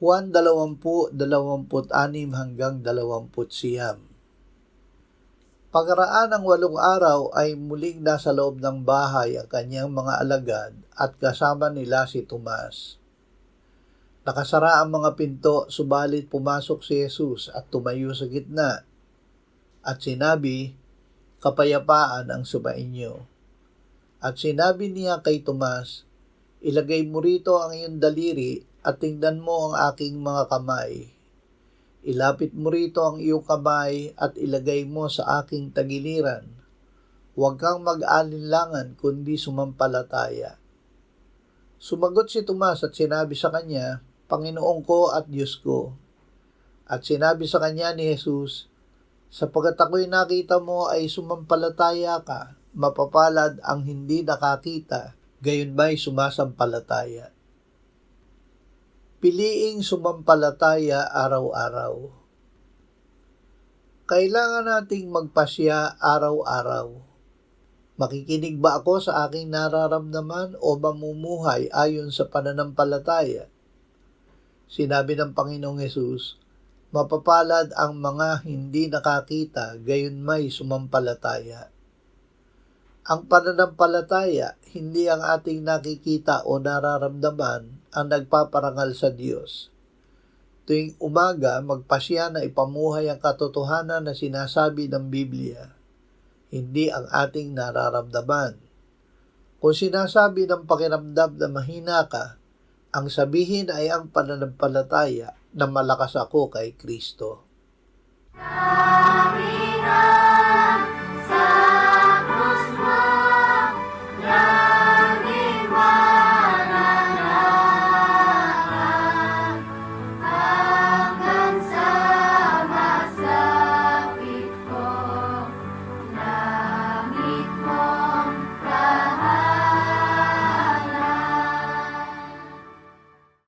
Juan 20:26-29. Pagkaraan ng 8 araw ay muling nasa loob ng bahay ang kanyang mga alagad at kasama nila si Tomas. Nakasara ang mga pinto, subalit pumasok si Jesus at tumayo sa gitna at sinabi, "Kapayapaan ang sumainyo." At sinabi niya kay Tomas, "Ilagay mo rito ang iyong daliri at tingnan mo ang aking mga kamay. Ilapit mo rito ang iyong kamay at ilagay mo sa aking tagiliran. Huwag kang mag-alinlangan kundi sumampalataya." Sumagot si Tomas at sinabi sa kanya, "Panginoon ko at Diyos ko." At sinabi sa kanya ni Jesus, "Sapagkat ako'y nakita mo ay sumampalataya ka, mapapalad ang hindi nakakita, gayon ba'y sumasampalataya." Piliing sumampalataya araw-araw. Kailangan nating magpasya araw-araw. Makikinig ba ako sa aking nararamdaman o mamumuhay ayon sa pananampalataya? Sinabi ng Panginoong Hesus, "Mapapalad ang mga hindi nakakita, gayon may sumampalataya." Ang pananampalataya, hindi ang ating nakikita o nararamdaman ang nagpaparangal sa Diyos. Tuwing umaga, magpasya na ipamuhay ang katotohanan na sinasabi ng Biblia, hindi ang ating nararamdaman. Kung sinasabi ng pakiramdam na mahina ka, ang sabihin ay ang pananampalataya na malakas ako kay Kristo.